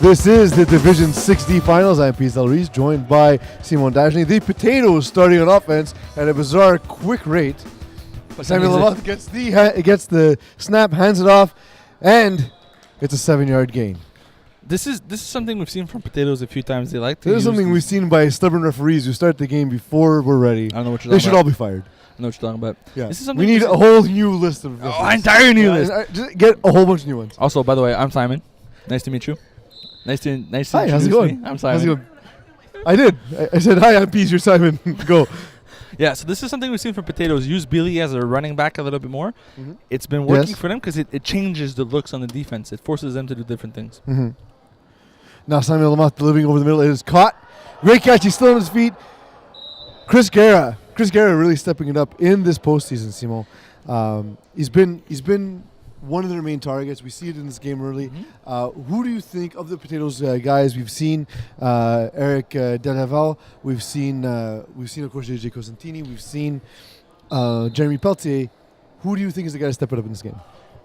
This is the Division 6D Finals. I'm Pizal Ruiz, joined by Simon Dajny. The Potatoes starting on offense at a bizarre quick rate. Samuel Lamotte gets the snap, hands it off, and it's a 7-yard gain. This is something we've seen from Potatoes a few times. They like to This is something we've seen by stubborn referees who start the game before we're ready. I don't know what you're They talking should about. all be fired. I know what you're talking about. Yeah. This is something We need a whole new list of referees. an entire new list. Just get a whole bunch of new ones. Also, by the way, I'm Simon. Nice to meet you. Nice to Hi, how's it introduce going? me. I'm Simon. How's it going? I did. I said, hi, I'm Pease, you're Simon. Go. Yeah, so this is something we've seen from Potatoes. Use Billy as a running back a little bit more. Mm-hmm. It's been working Yes. for them because it changes the looks on the defense. It forces them to do different things. Mm-hmm. Now Samuel Lamotte delivering over the middle. It is caught. Great catch. He's still on his feet. Chris Guerra really stepping it up in this postseason, Simon. He's been one of their main targets. We see it in this game early. Mm-hmm. Who do you think of the Potatoes guys? We've seen Eric Delaval. We've seen of course JJ Cosentini. We've seen Jeremy Pelletier. Who do you think is the guy to step it up in this game?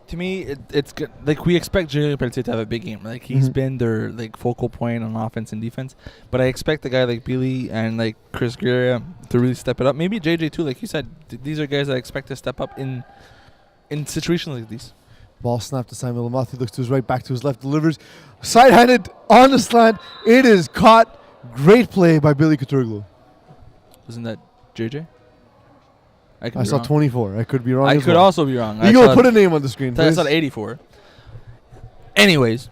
To me, it's good. Like, we expect Jeremy Pelletier to have a big game. Like, he's Mhm. been their focal point on offense and defense. But I expect a guy like Billy and Chris Guerra to really step it up. Maybe JJ too. Like you said, these are guys that I expect to step up in situations like these. Ball snapped to Samuel Lamotte. He looks to his right, back to his left, delivers. Side-handed on the slant. It is caught. Great play by Billy Couturoglu. Wasn't that JJ? I saw 24. I could be wrong. I as could well. also be wrong. You go put a name on the screen, I please. saw 84. Anyways,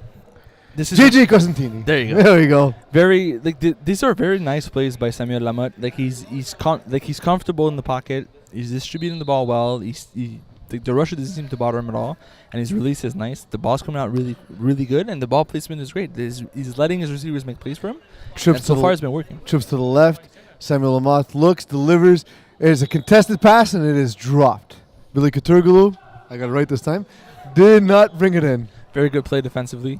this is JJ Cosentini. There you go. There you go. very these are very nice plays by Samuel Lamotte. Like, he's comfortable in the pocket. He's distributing the ball well. The rusher doesn't seem to bother him at all, and his release is nice. The ball's coming out really, really good, and the ball placement is great. He's letting his receivers make plays for him, and so far it's been working. Trips to the left. Samuel Lamotte looks, delivers. It is a contested pass, and it is dropped. Billy Couturoglu, I got it right this time, did not bring it in. Very good play defensively.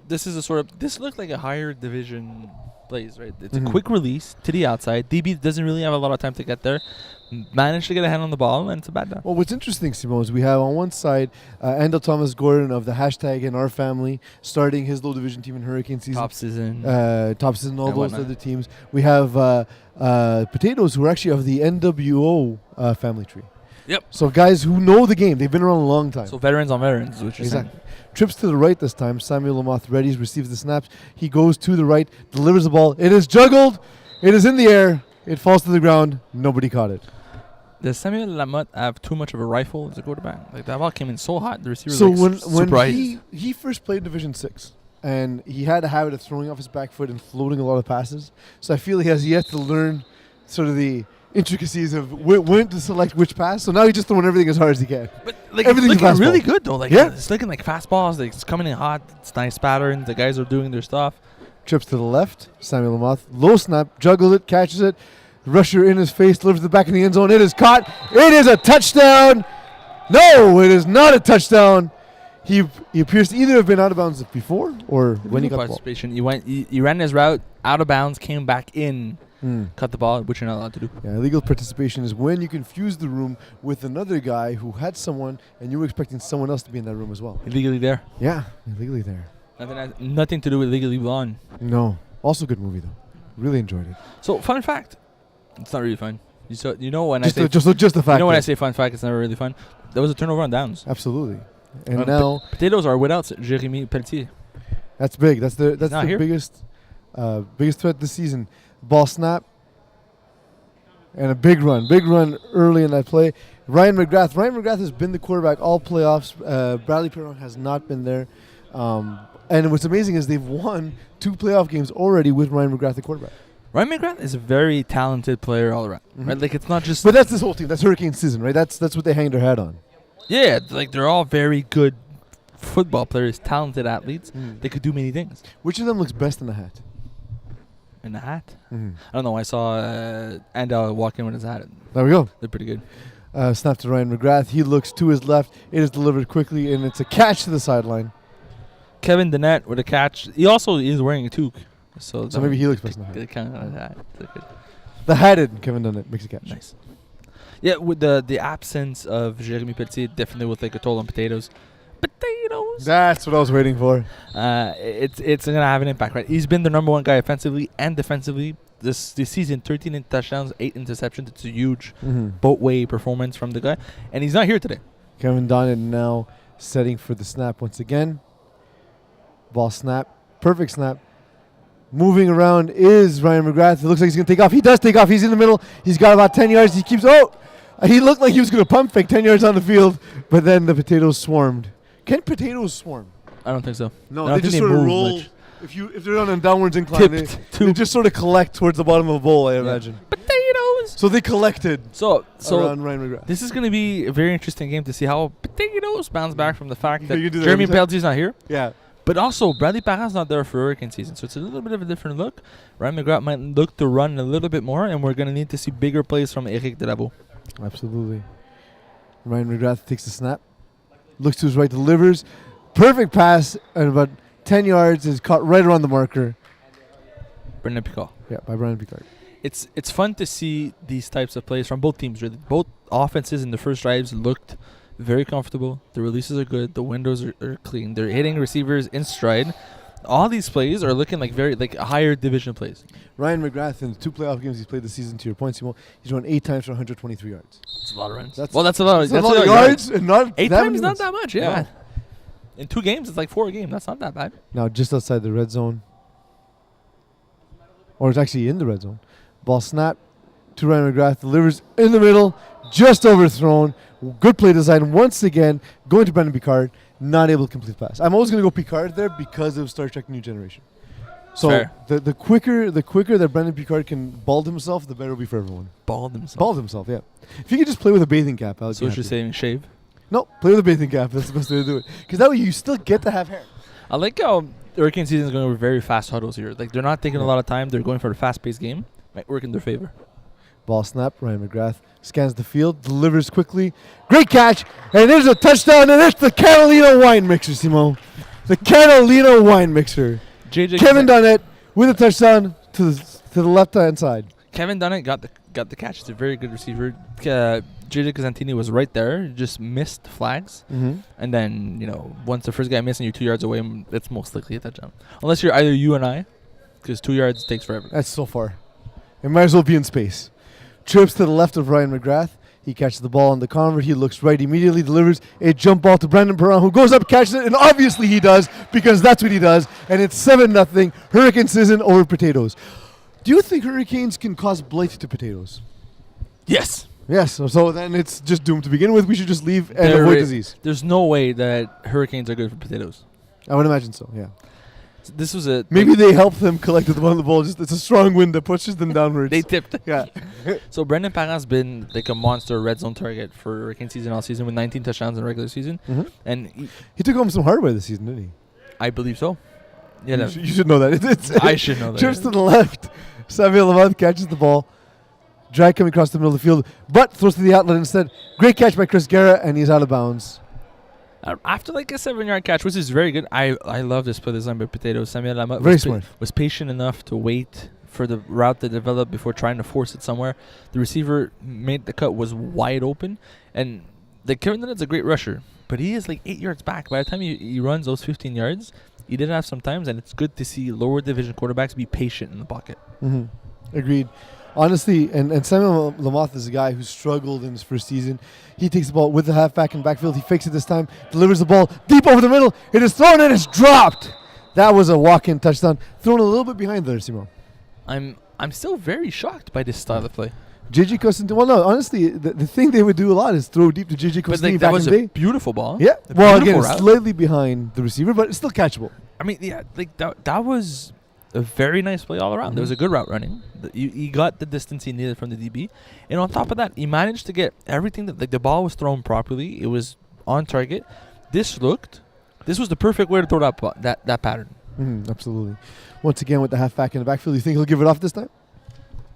This is this looked like a higher division plays, right? It's Mhm. a quick release to the outside. DB doesn't really have a lot of time to get there. Managed to get a hand on the ball, and it's a bad down. Well, what's interesting, Simone, is we have on one side Andel Thomas Gordon of the hashtag in our family starting his low division team in Hurricane season. Top season. Top season, all And those whatnot. other teams. We have Potatoes, who are actually of the NWO family tree. Yep. So guys who know the game, they've been around a long time. So veterans on veterans, which is Exactly. Trips to the right this time. Samuel Lamotte readies, receives the snaps. He goes to the right, delivers the ball. It is juggled. It is in the air. It falls to the ground. Nobody caught it. Does Samuel Lamotte have too much of a rifle as a quarterback? Like, that ball came in so hot, the receiver So was when surprised. he first played Division 6, and he had a habit of throwing off his back foot and floating a lot of passes. So I feel he has yet to learn sort of the intricacies of when to select which pass. So now he's just throwing everything as hard as he can. But like, everything's it's looking fastball. really good though. Like, Yeah. it's looking like fastballs. Like, it's coming in hot. It's nice pattern. The guys are doing their stuff. Trips to the left. Samuel Lamotte. Low snap. Juggles it. Catches it. Rusher in his face. Delivers the back in the end zone. It is caught. It is a touchdown. No, it is not a touchdown. He appears to either have been out of bounds before or when he got the ball. participation, he ran his route out of bounds, came back in, cut the ball, which you're not allowed to do. Yeah, illegal participation is when you confuse the room with another guy who had someone and you were expecting someone else to be in that room as well. Illegally there. Yeah, illegally there. Nothing to do with legally blonde. No. Also good movie though. Really enjoyed it. So, fun fact. It's not really fun. When Just I say just the fact. when I that- say fun fact, it's never really fun. There was a turnover on downs. Absolutely. And Uh, now Potatoes are without Jeremy Pelletier. that's big. That's the not here. biggest threat this season. Ball snap and a big run early in that play. Ryan McGrath has been the quarterback all playoffs. Bradley Perron has not been there. And what's amazing is they've won 2 playoff games already with Ryan McGrath the quarterback. Ryan McGrath is a very talented player all around. Mhm. Right? Like, it's not just. But that's this whole team. That's Hurricane season, right? That's what they hang their hat on. Yeah, like, they're all very good football players, talented athletes. They could do many things. Which of them looks best in the hat? In the hat? Mm-hmm. I don't know. I saw Andal walk in with his hat. There we go. They're pretty good. Snap to Ryan McGrath. He looks to his left. It is delivered quickly, and it's a catch to the sideline. Kevin Dennett with a catch. He also is wearing a toque. So maybe he looks best in the hat. Kind of that. The hatted Kevin Dunnett makes a catch. Nice. Yeah, with the absence of Jeremy Pelletier, definitely will take a toll on Potatoes. potatoes. That's what I was waiting for. It's gonna have an impact, right? He's been the number one guy offensively and defensively this season. 13 touchdowns, 8 interceptions. It's a huge boat way performance from the guy, and he's not here today. Kevin Donnett now setting for the snap once again. Ball snap, perfect snap. Moving around is Ryan McGrath. It looks like he's going to take off. He does take off. He's in the middle. He's got about 10 yards. He keeps, he looked like he was going to pump fake 10 yards on the field, but then the potatoes swarmed. Can potatoes swarm? I don't think so. No, I don't they just think sort of move roll. much. If they're on a downwards incline, they just sort of collect towards the bottom of a bowl, I imagine. Potatoes. So they collected So around Ryan McGrath. this is going to be a very interesting game to see how potatoes bounce back from the fact that You do that Jeremy every time? Pelletier is not here. Yeah. But also, Bradley Parent's not there for hurricane season, so it's a little bit of a different look. Ryan McGrath might look to run a little bit more, and we're going to need to see bigger plays from Eric Delabo. Absolutely. Ryan McGrath takes the snap, looks to his right, delivers. Perfect pass, and about 10 yards is caught right around the marker. Brendan Picard. Yeah, by Brian Picard. It's fun to see these types of plays from both teams, really. Both offenses in the first drives looked very comfortable. The releases are good. The windows are clean. They're hitting receivers in stride. All these plays are looking like very higher division plays. Ryan McGrath, in the 2 playoff games he's played this season, to your point, Simon, he's run 8 times for 123 yards. That's a lot of runs. That's that's a lot. That's a lot of yards. And not 8 that times many not runs. that much. Yeah. In 2 games, it's like 4 a game. That's not that bad. Now just outside the red zone. Or it's actually in the red zone. Ball snap to Ryan McGrath. Delivers in the middle. Just overthrown. Good play design once again. Going to Brendan Picard. Not able to complete the pass. I'm always going to go Picard there because of Star Trek New Generation. So Fair. the quicker that Brendan Picard can bald himself, the better it'll be for everyone. Bald himself. Bald himself, yeah. If he could just play with a bathing cap, I would So be what you're happy. saying, shave? No, play with a bathing cap. That's the best way to do it. Because that way you still get to have hair. I like how hurricane season is going over very fast huddles here. Like, they're not taking a lot of time. They're going for a fast-paced game. Might work in their favor. Ball snap. Ryan McGrath scans the field, delivers quickly. Great catch. And there's a touchdown, and it's the Catalina wine mixer, Simon. The Catalina wine mixer. JJ Kevin Donnett with a touchdown to the left-hand side. Kevin Donnett got the catch. It's a very good receiver. JJ Cosentini was right there. Just missed flags. Mm-hmm. And then, once the first guy missed and you're 2 yards away, it's most likely a touchdown. Unless you're either you and I, because 2 yards takes forever. That's so far. It might as well be in space. Trips to the left of Ryan McGrath. He catches the ball on the convert. He looks right immediately, delivers a jump ball to Brandon Perron, who goes up, catches it, and obviously he does, because that's what he does. And it's 7-0. Hurricane season over potatoes. Do you think hurricanes can cause blight to potatoes? Yes. Yes. So then it's just doomed to begin with. We should just leave and They're avoid ra- disease. There's no way that hurricanes are good for potatoes. I would imagine so, yeah. This was a... Maybe they help them collect at the bottom of the ball. Just it's a strong wind that pushes them downwards. They tipped. Yeah. So Brendan Parent's been like a monster red zone target for hurricane season all season with 19 touchdowns in regular season. Mm-hmm. And He took home some hardware this season, didn't he? I believe so. Yeah, You should know that. I should know that. Trips to the left. Samuel Lamont catches the ball. Drag coming across the middle of the field, but throws to the outlet instead. Great catch by Chris Guerra, and he's out of bounds. After like a 7-yard catch, which is very good. I love this play design by Potatoes. Samuel Lamont Very smart. was patient enough to wait for the route to develop before trying to force it somewhere. The receiver made the cut, was wide open, and the Kevin Dunnett's a great rusher, but he is like 8 yards back. By the time he runs those 15 yards, he did have some times, and it's good to see lower division quarterbacks be patient in the pocket. Mm-hmm. Agreed. Honestly, and Samuel Lamont is a guy who struggled in his first season. He takes the ball with the halfback in the backfield. He fakes it this time, delivers the ball deep over the middle. It is thrown and it's dropped. That was a walk-in touchdown. Thrown a little bit behind there, Simon. I'm still very shocked by this style of play. JJ Costantini. Well, no, honestly, the thing they would do a lot is throw deep to JJ But Costantini like, that back was in the a day. beautiful ball. Yeah. A Well, again, beautiful it's route. slightly behind the receiver, but it's still catchable. I mean, yeah, like that was a very nice play all around. There was a good route running. He got the distance he needed from the DB, and on top of that, he managed to get everything that the ball was thrown properly. It was on target. This was the perfect way to throw that pattern. Absolutely. Once again, with the halfback in the backfield, you think he'll give it off this time?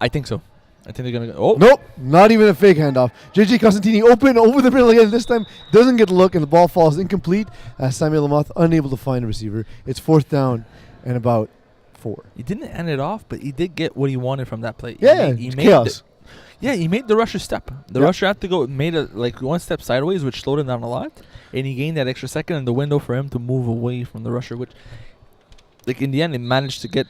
I think so. I think they're gonna go. Oh, Nope, not even a fake handoff. JJ Costantini open over the middle again. This time doesn't get a look, and the ball falls incomplete. Samuel Lamont unable to find a receiver. It's 4th down and about 4. he didn't end it off, but he did get what he wanted from that play. Yeah, he it's made chaos. Yeah, he made the rusher step. The Yeah. rusher had to go, made a like one step sideways, which slowed him down a lot, and he gained that extra second in the window for him to move away from the rusher, which, like in the end, he managed to get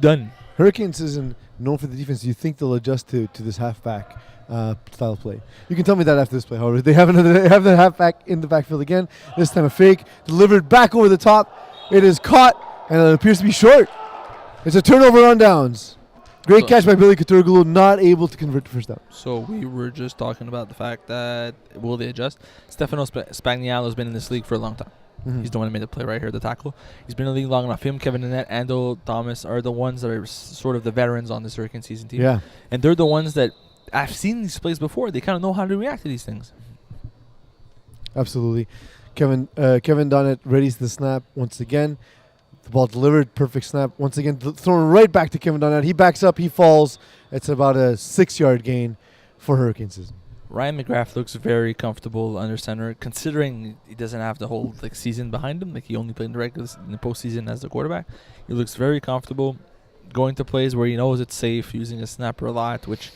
done. Hurricanes isn't known for the defense. You think they'll adjust to this halfback style of play? You can tell me that after this play. However, they have the halfback in the backfield again. This time a fake delivered back over the top. It is caught and it appears to be short. It's a turnover on downs. Great So- catch by Billy Katurgulu, not able to convert the first down. So we were just talking about the fact that will they adjust? Stefano Spagnuolo's been in this league for a long time. Mhm. He's the one that made the play right here, the tackle. He's been in the league long enough. Him, Kevin Annette, Ando, Thomas are the ones that are sort of the veterans on this Hurricane season team. Yeah, And they're the ones that I've seen these plays before. They kind of know how to react to these things. absolutely. Kevin Donnett readies the snap once again. The ball delivered, perfect snap. Once again, thrown right back to Kevin Donnett. He backs up, he falls. It's about a 6-yard gain for Hurricane season. Ryan McGrath looks very comfortable under center, considering he doesn't have the whole season behind him. Like he only played in the postseason as the quarterback. He looks very comfortable going to plays where he knows it's safe, using a snapper a lot. Which,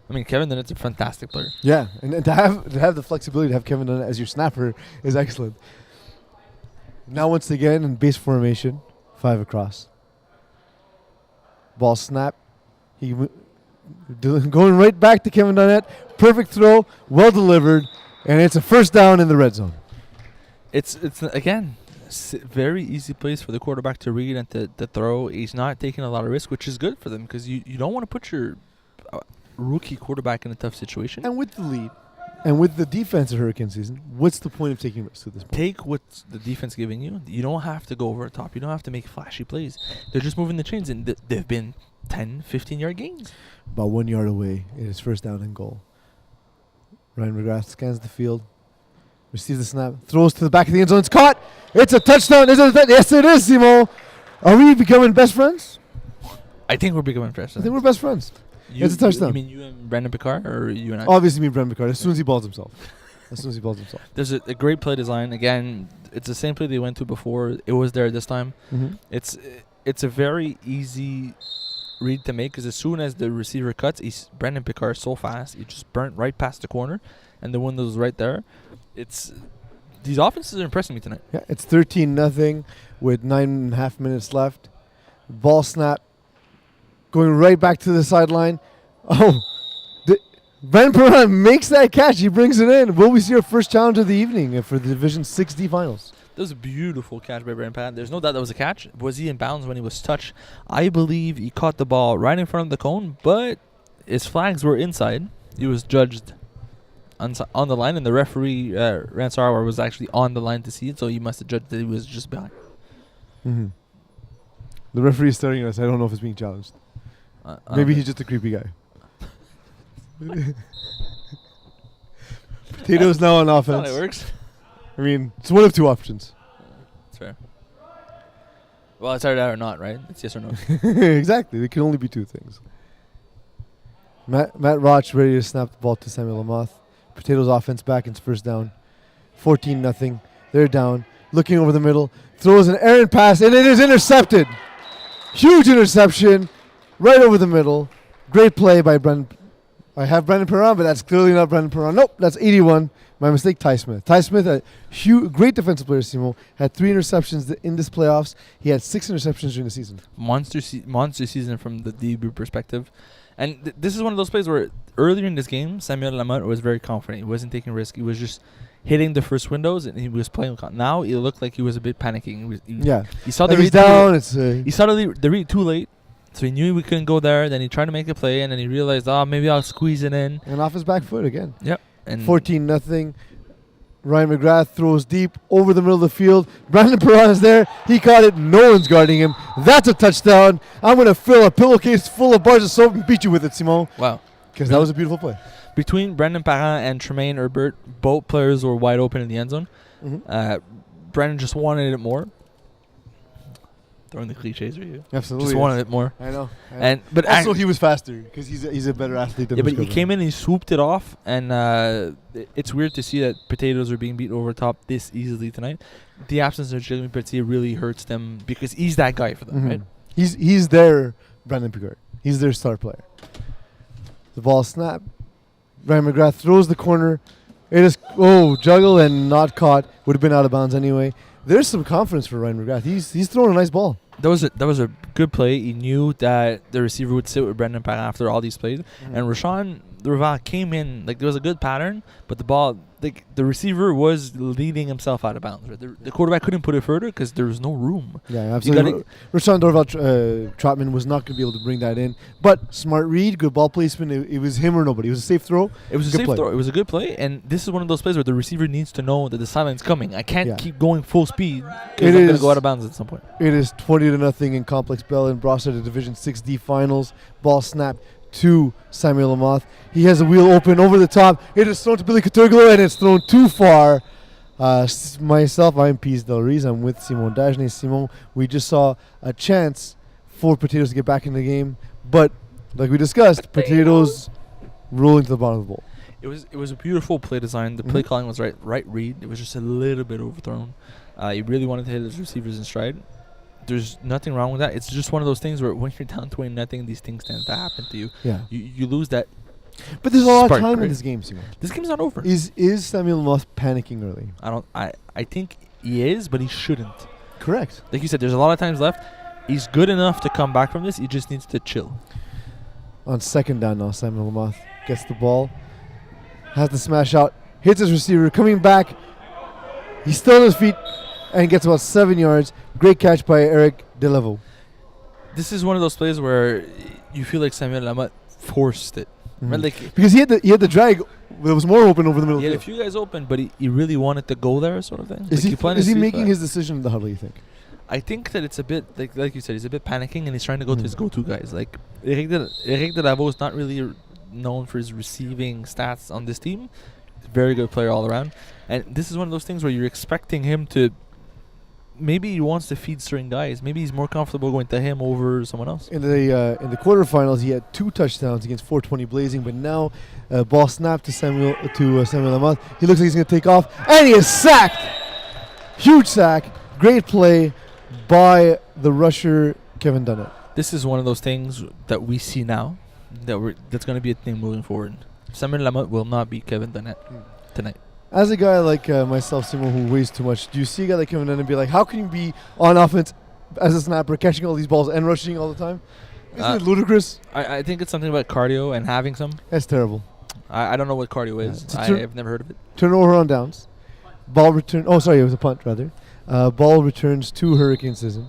I mean, Kevin Dunnett's a fantastic player. Yeah, and to have the flexibility to have Kevin Donnett as your snapper is excellent. Now once again in base formation, 5 across. Ball snap. Going right back to Kevin Donnett. Perfect throw, well delivered, and it's a first down in the red zone. It's again very easy place for the quarterback to read and to throw. He's not taking a lot of risk, which is good for them because you don't want to put your rookie quarterback in a tough situation. And with the lead, and with the defense of Hurricane season, what's the point of taking risks at this point? Take what the defense giving you. You don't have to go over the top. You don't have to make flashy plays. They're just moving the chains, and they've been 10, 15-yard gains. About 1 yard away, it is first down and goal. Ryan McGrath scans the field, receives the snap, throws to the back of the end zone. It's caught. It's a touchdown. Yes, it is, Simo. Are we becoming best friends? I think we're becoming fresh. I think we're best friends. It's a touchdown. You mean you and Brandon Picard, or you and I? Obviously, me, Brent Picard. As soon as he balls himself. There's a great play design. Again, it's the same play they went to before. It was there this time. Mm-hmm. It's a very easy read to make because as soon as the receiver cuts, Brandon Picard is so fast. He just burnt right past the corner, and the window's right there. These offenses are impressing me tonight. Yeah, it's 13-0 with 9.5 minutes left. Ball snap. Going right back to the sideline. Oh, Ben Perron makes that catch. He brings it in. Will we see our first challenge of the evening for the Division 6D finals? That was a beautiful catch by Brandon Pat. There's no doubt that was a catch. Was he in bounds when he was touched? I believe he caught the ball right in front of the cone, but his flags were inside. He was judged on the line, and the referee, Ransarwar, was actually on the line to see it, so he must have judged that he was just behind. Mm-hmm. The referee is staring at us. I don't know if it's being challenged. Maybe he's just a creepy guy. Potatoes now on That's how offense. it works. I mean, it's one of two options. It's fair. Well, it's either that or not, right? It's yes or no. Exactly. There can only be two things. Matt Roch ready to snap the ball to Samuel Lamoth. Potatoes offense back. It's first down. 14-0. They're down. Looking over the middle. Throws an errant pass, and it is intercepted. Huge interception. Right over the middle. Great play by Brendan. I have Brandon Perron, but that's clearly not Brandon Perron. Nope, that's 81. My mistake, Ty Smith. Ty Smith, a great defensive player, Simo, had 3 interceptions in this playoffs. He had 6 interceptions during the season. Monster season from the DB perspective. And this is one of those plays where earlier in this game, Samuel Lamotte was very confident. He wasn't taking risk. He was just hitting the first windows, and he was playing. Now it looked like he was a bit panicking. He saw the He's read down. he saw the read too late, so he knew we couldn't go there. Then he tried to make a play, and then he realized, maybe I'll squeeze it in. And off his back foot again. Yep. And 14-0. Ryan McGrath throws deep over the middle of the field. Brandon Perron is there. He caught it. No one's guarding him. That's a touchdown. I'm going to fill a pillowcase full of bars of soap and beat you with it, Simon. Wow. Because that was a beautiful play. Between Brendan Parent and Tremaine Herbert, both players were wide open in the end zone. Mm-hmm. Brendan just wanted it more. Throwing the cliches for you. Absolutely. Just wanted it more. I know. But also, he was faster because he's a better athlete than but he came in and he swooped it off, and it's weird to see that Potatoes are being beat over top this easily tonight. The absence of Jeremy Petit really hurts them because he's that guy for them, Mm-hmm. right? He's their Brandon Picard. He's their star player. The ball snap. Ryan McGrath throws the corner. It is juggle and not caught. Would have been out of bounds anyway. There's some confidence for Ryan McGrath. He's throwing a nice ball. That was a good play. He knew that the receiver would sit with Brendan Pack after all these plays, and Rashawn Dorval came in like there was a good pattern, but the ball, like the receiver was leading himself out of bounds. Right? The quarterback couldn't put it further because there was no room. Yeah, absolutely. Rashawn Dorval Trotman was not going to be able to bring that in, but smart read, good ball placement. It was him or nobody. It was a safe throw. It was a safe throw. It was a good play, and this is one of those plays where the receiver needs to know that the silence coming. I can't keep going full speed because I'm going to go out of bounds at some point. It is 20-0 in Complex Bell in Brossard, the Division 6D Finals. Ball snap to Samuel Lamoth. He has a wheel open over the top. It is thrown to Billy Coturglo, and it's thrown too far. Myself, I'm Pease Del Rees. I'm with Simon Dagenet. Simon, we just saw a chance for Potatoes to get back in the game, but like we discussed, Potatoes rolling to the bottom of the bowl. It was a beautiful play design. The play calling was right read. It was just a little bit overthrown. He really wanted to hit his receivers in stride. There's nothing wrong with that. It's just one of those things where when you're down 20-0, these things tend to happen to you. Yeah. You lose that. But there's a lot of spark, time right? in this game, Simon. This game's not over. Is Samuel Lamoth panicking early? I think he is, but he shouldn't. Correct. Like you said, there's a lot of times left. He's good enough to come back from this. He just needs to chill. On second down now, Samuel Lamoth gets the ball, has the smash out, hits his receiver, coming back. He's still on his feet and gets about 7 yards. Great catch by Eric Delevo. This is one of those plays where you feel like Samuel Lamoth forced it. Right? Like Because he had the drag. There was more open over the middle. He had a few guys open, but he really wanted to go there, sort of thing. Is like he making his decision in the huddle, you think? I think that it's a bit like you said, he's a bit panicking and he's trying to go to his go-to guys. Like Eric Delevo is not really known for his receiving stats on this team. He's a very good player all around, and this is one of those things where you're expecting him to. Maybe he wants to feed certain guys. Maybe he's more comfortable going to him over someone else. In the quarterfinals, he had 2 touchdowns against 420 Blazing, but now ball snapped to Samuel Lamoth. He looks like he's going to take off, and he is sacked. Huge sack. Great play by the rusher Kevin Dunnett. This is one of those things that we see now that's going to be a thing moving forward. Samuel Lamoth will not be Kevin Dunnett tonight. As a guy like myself, Simon, who weighs too much, do you see a guy like Kevin Dunn and be like, how can you be on offense as a snapper, catching all these balls and rushing all the time? Isn't it ludicrous? I think it's something about cardio and having some. That's terrible. I don't know what cardio is. I've never heard of it. Turnover on downs. Ball return. Oh, sorry, it was a punt, rather. Ball returns to Hurricane Season.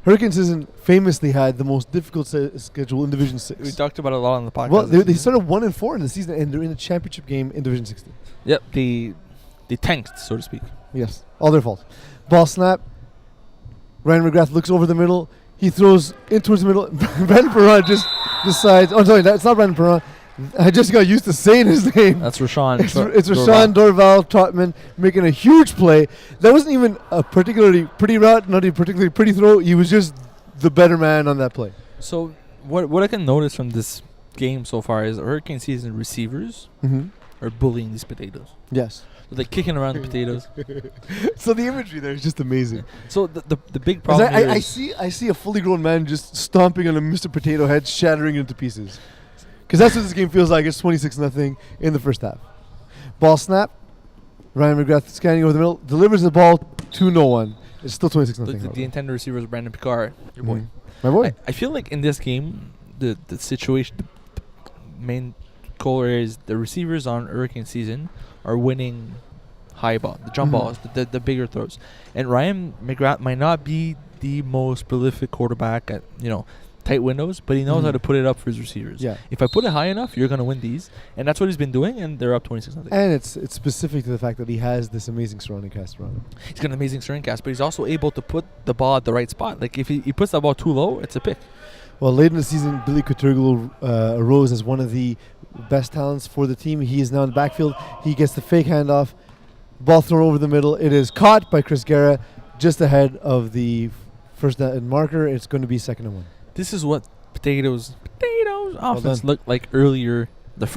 Hurricane Season famously had the most difficult schedule in Division 6. We talked about it a lot on the podcast. Well, they started 1-4 in the season, and they're in the championship game in Division 60. Yep, they tanked, so to speak. Yes, all their fault. Ball snap. Ryan McGrath looks over the middle. He throws in towards the middle. Brandon Perron just decides. Oh, sorry, that's not Brandon Perron. I just got used to saying his name. That's Rashawn. It's Rashawn Dorval Trotman making a huge play. That wasn't even a particularly pretty route, not a particularly pretty throw. He was just the better man on that play. So what I can notice from this game so far is Hurricane Season receivers are bullying these potatoes. Yes. So they're kicking around the potatoes. So the imagery there is just amazing. So the big problem here I see a fully grown man just stomping on a Mr. Potato Head, shattering it into pieces. Because that's what this game feels like. It's 26-0 in the first half. Ball snap. Ryan McGrath scanning over the middle. Delivers the ball to no one. It's still 26-0. The intended receiver is Brandon Picard. Your boy. My boy. I feel like in this game, the situation, the main goal is the receivers on Hurricane Season are winning high ball, the jump balls, the bigger throws. And Ryan McGrath might not be the most prolific quarterback at, tight windows, but he knows how to put it up for his receivers. Yeah. If I put it high enough, you're going to win these. And that's what he's been doing, and they're up 26-0. And it's specific to the fact that he has this amazing surrounding cast around him. He's got an amazing string cast, but he's also able to put the ball at the right spot. Like, if he puts the ball too low, it's a pick. Well, late in the season, Billy Coturglo arose as one of the best talents for the team. He is now in the backfield. He gets the fake handoff. Ball thrown over the middle. It is caught by Chris Guerra just ahead of the first down marker. It's going to be 2nd and 1. This is what Potatoes offense looked like earlier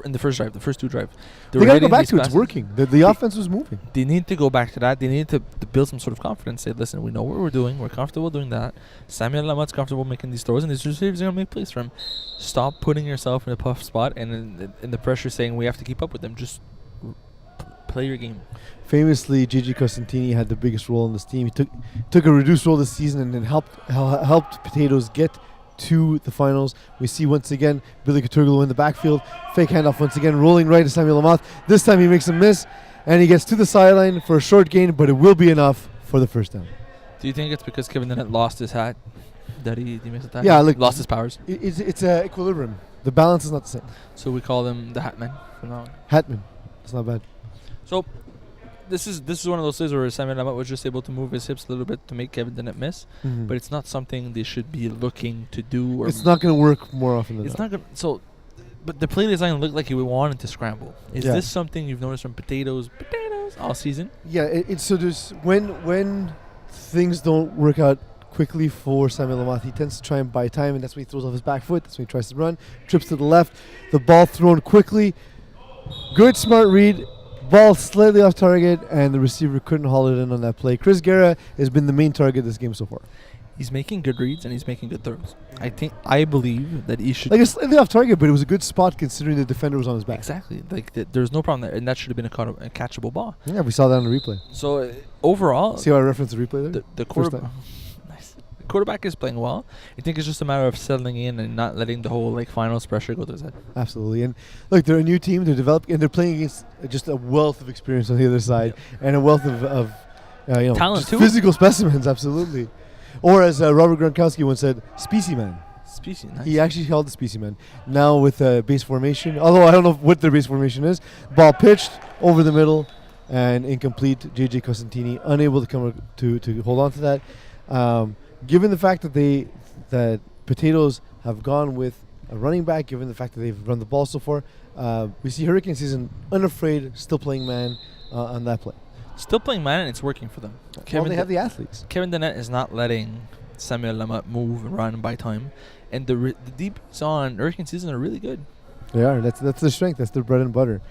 In the first drive, the first two drives. They were got to go hitting back these to it. It's passes. working. The offense was moving. They need to go back to that. They need to build some sort of confidence. Say, listen, we know what we're doing. We're comfortable doing that. Samuel Lamott's comfortable making these throws, and his receivers are going to make plays for him. Stop putting yourself in a tough spot and in the pressure saying we have to keep up with them. Just play your game. Famously, Gigi Costantini had the biggest role in this team. He took a reduced role this season and then helped Potatoes get to the finals. We see once again Billy Coturglu in the backfield. Fake handoff once again, rolling right to Samuel Lamoth. This time he makes a miss, and he gets to the sideline for a short gain, but it will be enough for the first down. Do you think it's because Kevin Dennett lost his hat that he missed the tackle? Yeah, look, lost his powers. It's a equilibrium. The balance is not the same. So we call him the Hat Man from now on. Hatman. It's not bad. So this is one of those things where Samuel Lamotte was just able to move his hips a little bit to make Kevin Dennett miss, Mhm. but it's not something they should be looking to do. Or It's not going to work more often than It's that. not gonna. So, but the play design looked like he wanted to scramble. Is Yeah. this something you've noticed from potatoes all season? Yeah, it's so there's when things don't work out quickly for Samuel Lamoth, he tends to try and buy time, and that's when he throws off his back foot. That's when he tries to run, trips to the left, the ball thrown quickly. Good, smart read. Ball slightly off target, and the receiver couldn't haul it in on that play. Chris Guerra has been the main target this game so far. He's making good reads and he's making good throws. I believe that he should. Like, it's slightly off target, but it was a good spot considering the defender was on his back. Exactly. Like there's no problem there, and that should have been a catchable ball. Yeah, we saw that on the replay. So overall, See how I referenced the replay there? the First quarterback. time. Nice. The quarterback is playing well. I think it's just a matter of settling in and not letting the whole finals pressure go to his head. Absolutely. And look, they're a new team. They're developing, and they're playing against just a wealth of experience on the other side, and a wealth of Talent just too. physical specimens. Absolutely. Or as Robert Gronkowski once said, specimen. Species. Nice. He actually called the specimen. Now with base formation, although I don't know what their base formation is. Ball pitched over the middle and incomplete. JJ Costantini unable to come to hold on to that. Given the fact that Potatoes have gone with a running back, given the fact that they've run the ball so far, we see Hurricane Season unafraid, still playing man on that play. Still playing man, and it's working for them. Well, they have the athletes. Kevin Dennett is not letting Samuel Lamotte move and run by time, and the DBs on Hurricane Season are really good. They are. That's their strength. That's their bread and butter.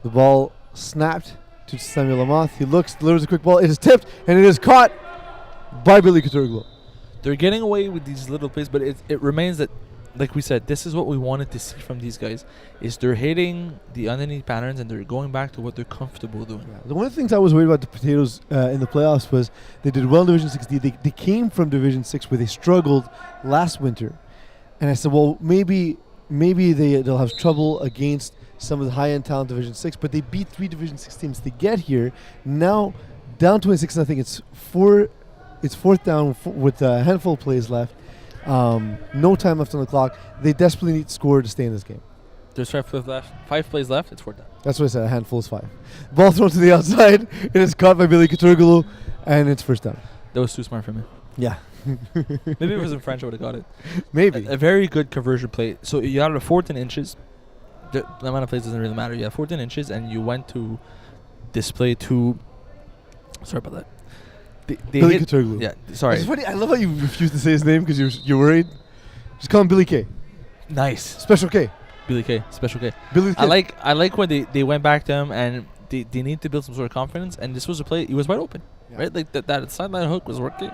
The ball snapped to Samuel Lamoth. He looks, delivers a quick ball. It is tipped, and it is caught by Billy Coturglu. They're getting away with these little plays, but it remains that, like we said, this is what we wanted to see from these guys, is they're hitting the underneath patterns and they're going back to what they're comfortable doing. Yeah. One of the things I was worried about the Potatoes in the playoffs was they did well in Division 6. They came from Division 6 where they struggled last winter. And I said, well, maybe they'll have trouble against some of the high-end talent Division 6, but they beat 3 Division 6 teams to get here. Now, down 26, I think it's fourth down with a handful of plays left. No time left on the clock. They desperately need to score to stay in this game. There's 5 plays left. 5 plays left. It's 4th down. That's what I said. A handful is 5. Ball thrown to the outside. It is caught by Billy Coturglu, and it's first down. That was too smart for me. Yeah. Maybe if it was in French, I would have got it. Maybe. A very good conversion play. So you had a 14 inches. The amount of plays doesn't really matter. You have 14 inches, and you went to display 2. Sorry about that. They Billy hit. Coturglu. Yeah, sorry. It's funny. I love how you refuse to say his name because you're worried. Just call him Billy K. Nice. Special K. Billy K. Special K. Billy K. I like when they went back to him and they need to build some sort of confidence, and this was a play. He was wide open, Yeah. right? Like that sideline hook was working,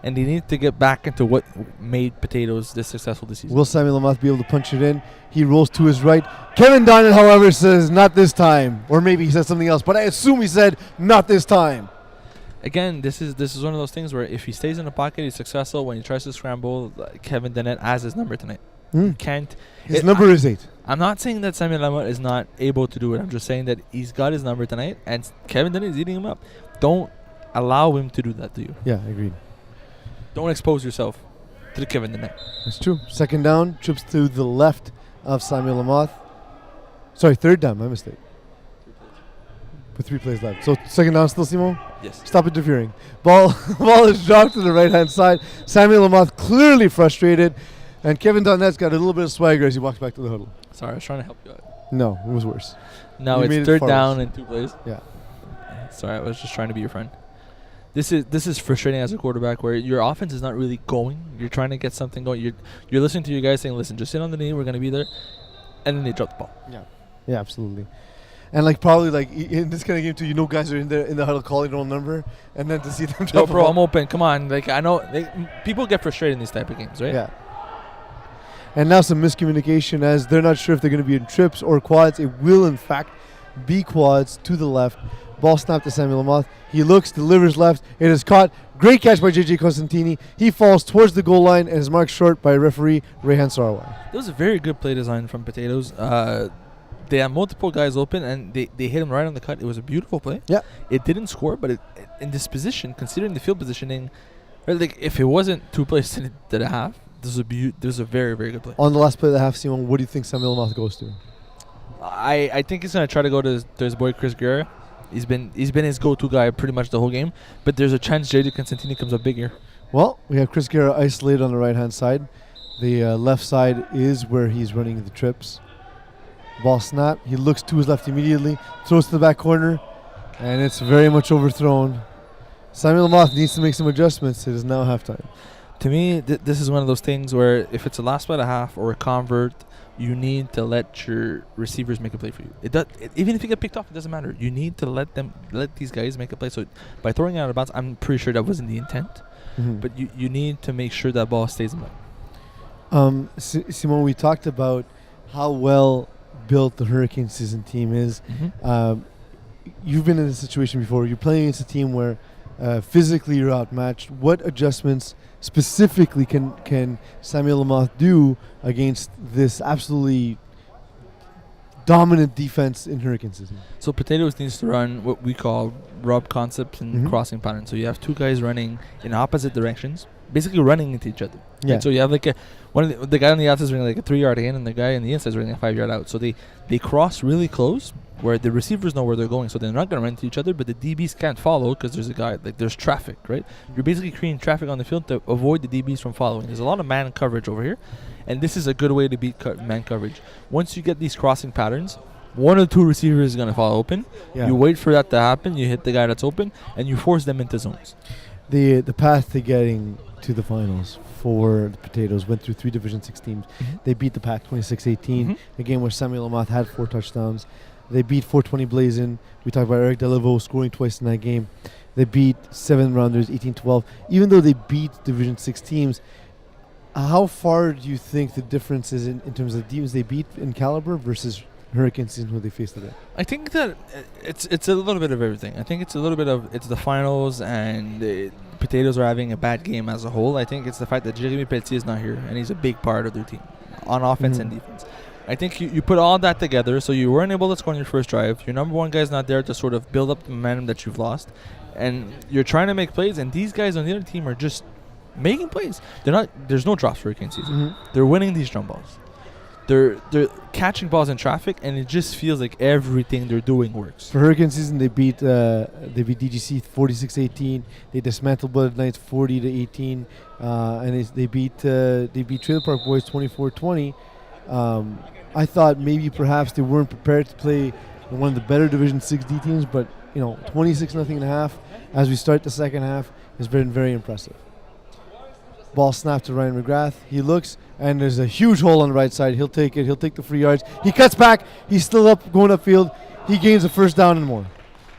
and they need to get back into what made Potatoes this successful this season. Will Samuel Lamoth be able to punch it in? He rolls to his right. Kevin Donnan, however, says not this time. Or maybe he said something else, but I assume he said not this time. Again, this is one of those things where if he stays in the pocket, he's successful. When he tries to scramble, Kevin Dennett has his number tonight. Can't. His number is 8. I'm not saying that Samuel Lamotte is not able to do it. I'm just saying that he's got his number tonight, and Kevin Dennett is eating him up. Don't allow him to do that to you. Yeah, agreed. Don't expose yourself to the Kevin Dennett. That's true. Second down, trips to the left of Samuel Lamoth. Sorry, third down, my mistake. With 3 plays left. So second down still, Simon? Yes. Stop interfering. Ball is dropped to the right-hand side. Samuel Lamoth clearly frustrated. And Kevin Donnett's got a little bit of swagger as he walks back to the huddle. Sorry, I was trying to help you out. No, it was worse. Now You made it's it third far down worse. and 2 plays. Yeah. Sorry, I was just trying to be your friend. This is frustrating as a quarterback where your offense is not really going. You're trying to get something going. You're listening to your guys saying, listen, just sit on the knee. We're going to be there. and then they drop the ball. Yeah, absolutely. And like probably like in this kind of game too, you know, guys are in the huddle calling their own number, and then to see them Yo, drop bro, the I'm ball. open. Come on. Like I know people get frustrated in these type of games, right? Yeah. And now some miscommunication as they're not sure if they're going to be in trips or quads. It will in fact be quads to the left. Ball snapped to Samuel Lamoth. He looks, delivers left. It is caught. Great catch by JJ Costantini. He falls towards the goal line and is marked short by referee Rehan Sarawai. That was a very good play design from Potatoes. They had multiple guys open and they hit him right on the cut. It was a beautiful play. Yeah. It didn't score, but in this position, considering the field positioning, right, like if it wasn't 2 plays to the half, this was a very, very good play. On the last play of the half, Simon, what do you think Samuel Lamoth goes to? I think he's gonna try to go to his boy Chris Guerra. He's been his go-to guy pretty much the whole game, but there's a chance JJ Constantini comes up big here. Well, we have Chris Guerra isolated on the right-hand side. The left side is where he's running the trips. Ball snap. He looks to his left immediately, throws to the back corner, and it's very much overthrown. Samuel Lamoth needs to make some adjustments. It is now halftime. To me, this is one of those things where if it's a last play at a half or a convert, you need to let your receivers make a play for you. Even if you get picked off, it doesn't matter. You need to let these guys make a play. So by throwing it out of bounds, I'm pretty sure that wasn't the intent. Mm-hmm. But you need to make sure that ball stays in play. Simon, we talked about how well built the Hurricane season team is. Mm-hmm. You've been in this situation before. You're playing against a team where physically you're outmatched. What adjustments specifically can Samuel Lamoth do against this absolutely dominant defense in Hurricane season? So Potatoes needs to run what we call rub concepts and crossing patterns. So you have 2 guys running in opposite directions, basically running into each other. Yeah. Right? So you have like one of the guy on the outside is running like a 3-yard in, and the guy on the inside is running a 5-yard out. So they cross really close, where the receivers know where they're going, so they're not going to run into each other, but the DBs can't follow because there's a guy, like there's traffic, right? You're basically creating traffic on the field to avoid the DBs from following. There's a lot of man coverage over here, and this is a good way to beat man coverage. Once you get these crossing patterns, 1 or 2 receivers is going to fall open. Yeah. You wait for that to happen, you hit the guy that's open, and you force them into zones. The path to getting to the finals for the Potatoes went through 3 Division 6 teams. Mm-hmm. They beat the Pack 26-18, Mm-hmm. a game where Samuel Lamoth had 4 touchdowns. They beat 420 Blazin. We talked about Eric Delaveau scoring twice in that game. They beat 7-rounders 18-12. Even though they beat Division 6 teams, how far do you think the difference is in terms of the teams they beat in caliber versus Hurricane season who they faced today? I think that it's a little bit of everything. I think it's a little bit of it's the finals and the Potatoes are having a bad game as a whole. I think it's the fact that Jeremy Pelletier is not here and he's a big part of their team on offense and defense. I think you put all that together, so you weren't able to score on your first drive. Your number 1 guy's not there to sort of build up the momentum that you've lost, and you're trying to make plays, and these guys on the other team are just making plays. There's no drops for Hurricane season. Mm-hmm. They're winning these jump balls. They're catching balls in traffic, and it just feels like everything they're doing works. For Hurricane season, they beat DGC 46-18. They dismantled Blooded Knights 40-18, and they beat Trailer Park Boys 24-20. I thought maybe perhaps they weren't prepared to play one of the better Division 6D teams, but 26-0.5 as we start the second half has been very impressive. Ball snapped to Ryan McGrath. He looks, and there's a huge hole on the right side. He'll take it. He'll take the 3 yards. He cuts back. He's still up, going upfield. He gains a first down and more.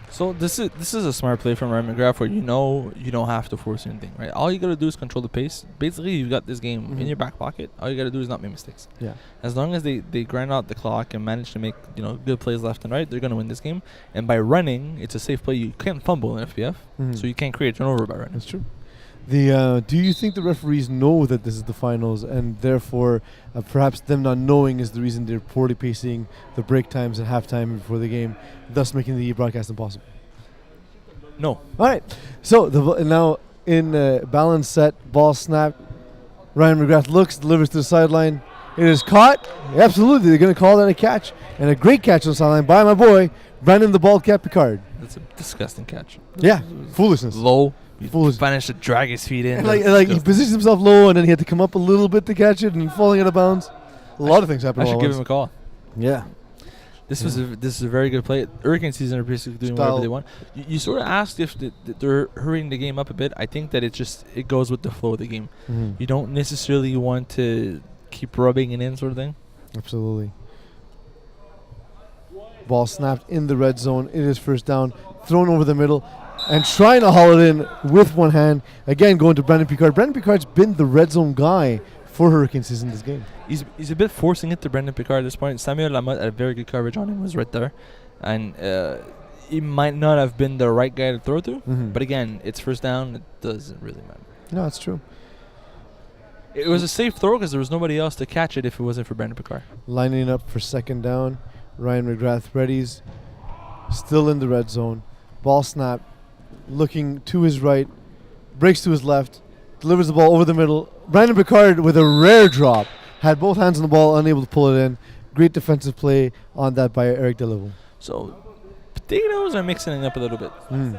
So this is a smart play from Ryan McGrath where you don't have to force anything, right? All you got to do is control the pace. Basically, you've got this game in your back pocket. All you got to do is not make mistakes. Yeah. As long as they grind out the clock and manage to make good plays left and right, they're going to win this game. And by running, it's a safe play. You can't fumble in FPF, so you can't create a turnover by running. That's true. Do you think the referees know that this is the finals, and therefore perhaps them not knowing is the reason they're poorly pacing the break times and halftime before the game, thus making the broadcast impossible? No. All right. So now in balance set, ball snap. Ryan McGrath looks, delivers to the sideline. It is caught. Absolutely, they're going to call that a catch, and a great catch on the sideline by my boy Brandon the Bald Cat Picard. That's a disgusting catch. Yeah, foolishness. Low. He Foolish. managed to drag his feet in. And like he positions himself low, and then he had to come up a little bit to catch it, and falling out of bounds. A lot of things happen. I all should at give once. him a call. Yeah. This is a very good play. Hurricane season are basically doing whatever they want. You sort of asked if they're hurrying the game up a bit. I think that it goes with the flow of the game. Mm-hmm. You don't necessarily want to keep rubbing it in, sort of thing. Absolutely. Ball snapped in the red zone. It is first down, thrown over the middle, and trying to haul it in with one hand. Again, going to Brandon Picard. Brandon Picard's been the red zone guy for Hurricanes in this game. He's a bit forcing it to Brendan Picard at this point. Samuel Lamotte had very good coverage on him, was right there. And he might not have been the right guy to throw to. Mm-hmm. But again, it's first down. It doesn't really matter. No, that's true. It was a safe throw because there was nobody else to catch it if it wasn't for Brendan Picard. Lining up for second down. Ryan McGrath readies. Still in the red zone. Ball snap. Looking to his right. Breaks to his left. Delivers the ball over the middle. Brandon Picard with a rare drop. Had both hands on the ball, unable to pull it in. Great defensive play on that by Eric Deliveau. So Potatoes are mixing it up a little bit.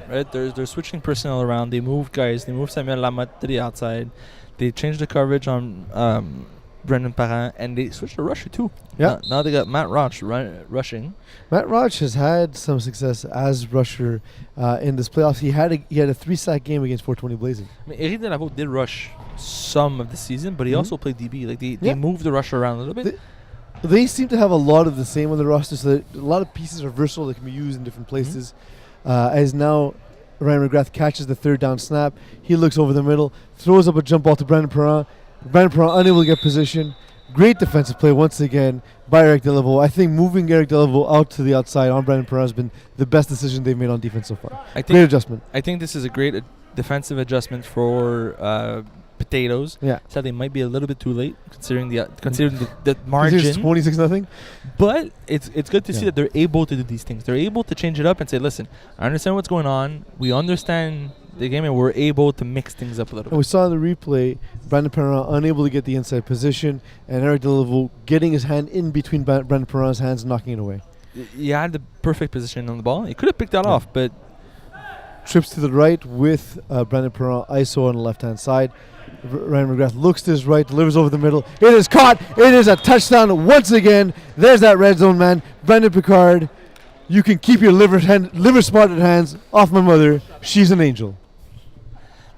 Right? They're switching personnel around. They moved guys. They moved Samuel Lamotte to the outside. They changed the coverage on Brendan Parent, and they switched to rusher too. Yeah. Now they got Matt Roach rushing. Matt Roach has had some success as rusher in this playoffs. He had a 3-sack game against 420 Blazing. I mean, Eric Delaveau did rush some of the season, but he also played DB. Like they Yeah. moved the rusher around a little bit. They seem to have a lot of the same on the roster, so that a lot of pieces are versatile that can be used in different places. As now Ryan McGrath catches the third down snap, he looks over the middle, throws up a jump ball to Brandon Perrin. Brandon Perrin unable to get position. Great defensive play once again by Eric Deliveau. I think moving Eric Deliveau out to the outside on Brandon Perrin has been the best decision they've made on defense so far. Great adjustment. I think this is a great defensive adjustment for Potatoes. Yeah. So they might be a little bit too late considering the margin. It's 26-0. But it's good to see Yeah. that they're able to do these things. They're able to change it up and say, listen, I understand what's going on. We understand the game, and we're able to mix things up a little And we bit. saw in the replay, Brandon Perrin unable to get the inside position, and Eric Deliveau getting his hand in between Brandon Perrin's hands and knocking it away. He had the perfect position on the ball. He could have picked that Yeah. off, but Trips to the right with Brandon Perrin ISO on the left-hand side. Ryan McGrath looks to his right, delivers over the middle. It is caught. It is a touchdown once again. There's that red zone man. Brandon Picard, you can keep your liver-spotted hands off my mother. She's an angel.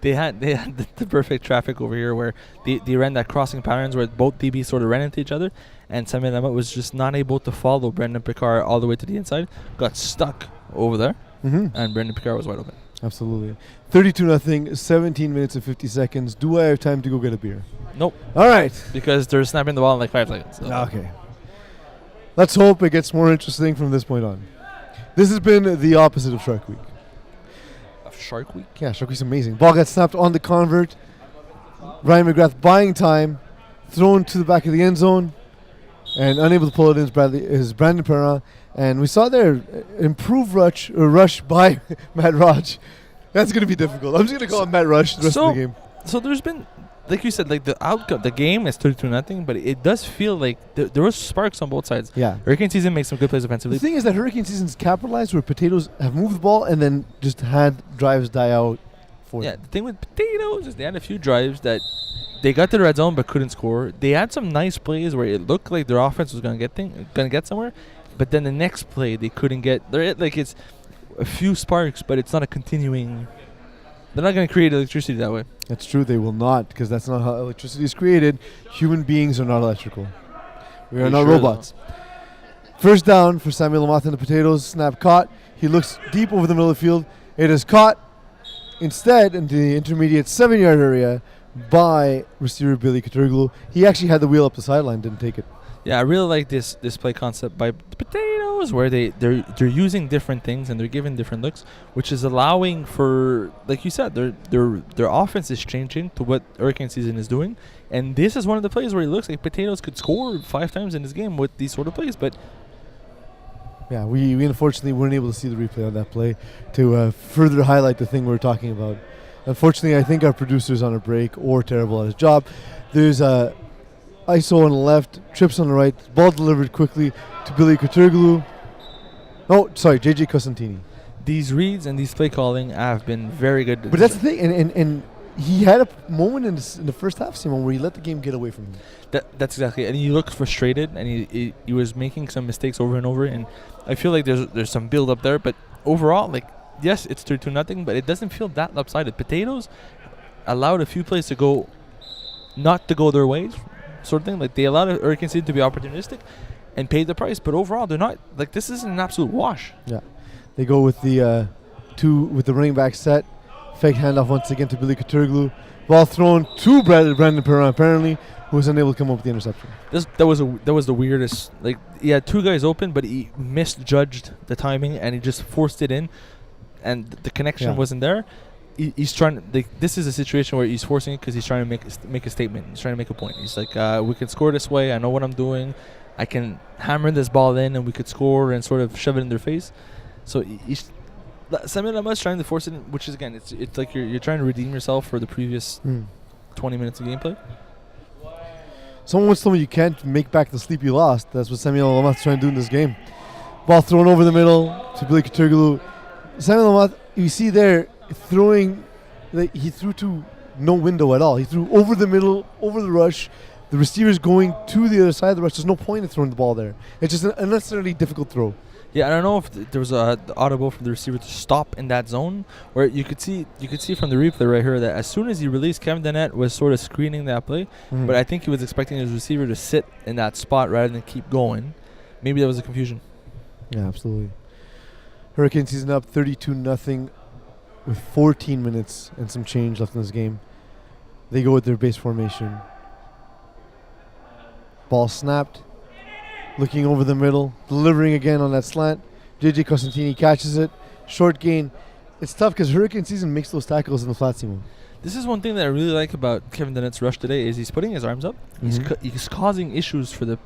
they had the perfect traffic over here where they ran that crossing patterns where both DBs sort of ran into each other, and Samuel Lamotte was just not able to follow Brendan Picard all the way to the inside. Got stuck over there, and Brendan Picard was wide open. Absolutely. 32-0, 17 minutes and 50 seconds. Do I have time to go get a beer? Nope, All right. because they're snapping the ball in like 5 seconds. So. Okay. Let's hope it gets more interesting from this point on. This has been the opposite of Shark Week. Shark Week. Yeah, Shark Week's amazing. Ball got snapped on the convert. Ryan McGrath buying time, thrown to the back of the end zone, and unable to pull it in is Brandon Perrin. And we saw there improved rush by Matt Roach. That's going to be difficult. I'm just going to call him Matt Rush the rest of the game. So there's been, like you said, like the outcome, the game is 32-0, but it does feel like there was sparks on both sides. Yeah. Hurricane Season makes some good plays offensively. The thing is that Hurricane Season's capitalized where Potatoes have moved the ball and then just had drives die out for Yeah, them. the thing with Potatoes is they had a few drives that they got to the red zone but couldn't score. They had some nice plays where it looked like their offense was gonna get somewhere, but then the next play they couldn't get. Like it's a few sparks, but it's not a continuing. They're not gonna create electricity that way. That's true. They will not, because that's not how electricity is created. Human beings are not electrical. We are You not sure robots. First down for Samuel Lamotte and the Potatoes. Snap caught. He looks deep over the middle of the field. It is caught instead into the intermediate 7-yard area by receiver Billy Katurglu. He actually had the wheel up the sideline, didn't take it. Yeah, I really like this play concept by the Potatoes, where they're using different things and they're giving different looks, which is allowing for, like you said, their offense is changing to what Hurricane Season is doing, and this is one of the plays where it looks like Potatoes could score 5 times in this game with these sort of plays, but Yeah, we unfortunately weren't able to see the replay on that play to further highlight the thing we were talking about. Unfortunately, I think our producer's on a break or terrible at his job. There's a ISO on the left, trips on the right, ball delivered quickly to Billy Katurglu. Oh, sorry, JJ Cosentini. these reads and these play calling have been very good. But that's the thing, and he had a moment in the first half, Simon, where he let the game get away from him. That's exactly, and he looked frustrated, and he was making some mistakes over and over, and I feel like there's some build up there, but overall, like, yes, it's 32-0, but it doesn't feel that lopsided. Potatoes allowed a few plays to go, not to go their ways, sort of thing. Like, they allowed Hurricane City to be opportunistic, and paid the price. But overall, they're not like this isn't an absolute wash. Yeah. They go with the running back set. Fake handoff once again to Billy Katurglu. Ball thrown to Brandon Perron, apparently, who was unable to come up with the interception. That was the weirdest. Like he had two guys open, but he misjudged the timing and he just forced it in, and the connection wasn't there. He's trying. This is a situation where he's forcing it because he's trying to make a statement. He's trying to make a point. He's like, we can score this way. I know what I'm doing. I can hammer this ball in, and we could score and sort of shove it in their face. So Samuel Lamott's trying to force it in, which is again, it's like you're trying to redeem yourself for the previous 20 minutes of gameplay. Someone once told me you can't make back the sleep you lost. That's what Samuel Lamott's trying to do in this game. Ball thrown over the middle to Billy Katurglu. Samuel Lamott, you see there, throwing, he threw to no window at all. He threw over the middle, over the rush. The receiver's going to the other side of the rush. There's no point in throwing the ball there. It's just an unnecessarily difficult throw. Yeah, I don't know if there was the audible from the receiver to stop in that zone, where you could see from the replay right here that as soon as he released, Kevin Dennett was sort of screening that play, but I think he was expecting his receiver to sit in that spot rather than keep going. Maybe that was a confusion. Yeah, absolutely. Hurricane season up 32-0 with 14 minutes and some change left in this game. They go with their base formation. Ball snapped. Looking over the middle, delivering again on that slant. JJ Costantini catches it. Short gain. It's tough because Hurricane season makes those tackles in the flat, Simon. This is one thing that I really like about Kevin Dennett's rush today is he's putting his arms up. He's causing issues for the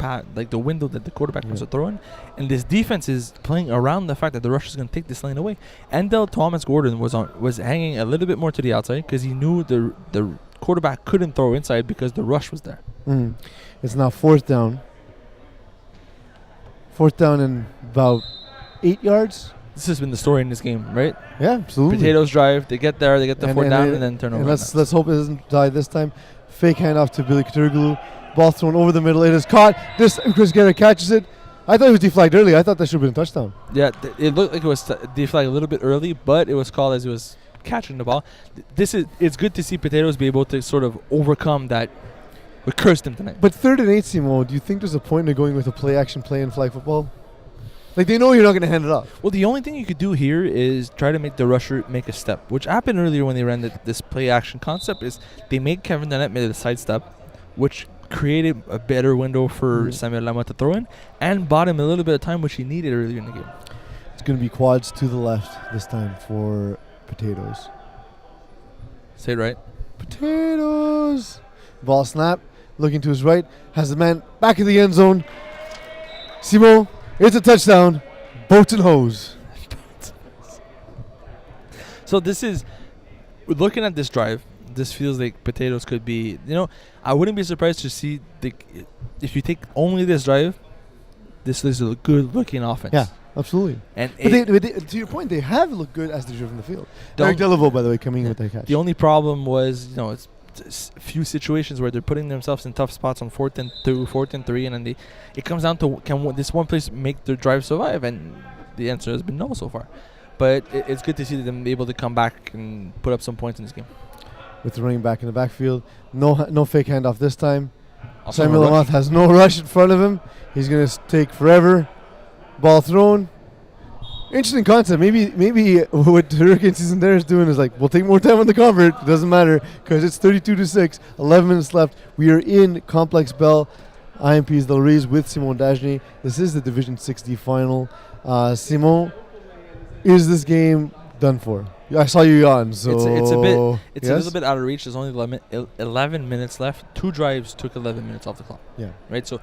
the window that the quarterback wants to throw in. And this defense is playing around the fact that the rush is going to take this lane away. Andell Thomas Gordon was hanging a little bit more to the outside because he knew the quarterback couldn't throw inside because the rush was there. It's now fourth down. Fourth down and about 8 yards. This has been the story in this game, right? Yeah, absolutely. Potatoes drive, they get there, they get the fourth down, and then turn over. And let's hope it doesn't die this time. Fake handoff to Billy Katurglu. Ball thrown over the middle. It is caught. Chris Garrett catches it. I thought it was deflagged early. I thought that should have been a touchdown. Yeah, it looked like it was deflagged a little bit early, but it was called as he was catching the ball. It's good to see Potatoes be able to sort of overcome that. We cursed him tonight. But 3rd and 8, Simo, do you think there's a point in going with a play-action play in flag football? Like, they know you're not going to hand it off. Well, the only thing you could do here is try to make the rusher make a step, which happened earlier when they ran this play-action concept. Is they made Kevin Dennett make a side step, which created a better window for Samuel Lamotte to throw in, and bought him a little bit of time, which he needed earlier in the game. It's going to be quads to the left this time for Potatoes. Say it right. Potatoes. Ball snap. Looking to his right, has the man back in the end zone. Simo, it's a touchdown. Boats and hose. So looking at this drive, this feels like Potatoes could be, I wouldn't be surprised to see, if you take only this drive, this is a good looking offense. Yeah, absolutely. And but to your point, they have looked good as they've driven the field. Eric Delaveau, by the way, coming in with that catch. The only problem was, it's a few situations where they're putting themselves in tough spots on 4th and 2, 4th and 3, and then it comes down to can this one place make their drive survive, and the answer has been no so far. But it's good to see them able to come back and put up some points in this game. With the running back in the backfield, no fake handoff this time. Samuel Lamotte has no rush in front of him. He's going to take forever. Ball thrown. Interesting concept. Maybe what Hurricane season there is doing is like, we'll take more time on the convert. It doesn't matter because it's 32-6. 11 minutes left. We are in Complex Bell. IMP's Del Reyes with Simon Dagenet. This is the Division 6D final. Simon, is this game done for? I saw you yawn. So it's a little bit out of reach. There's only 11 minutes left. 2 drives took 11 minutes off the clock. Yeah. Right. So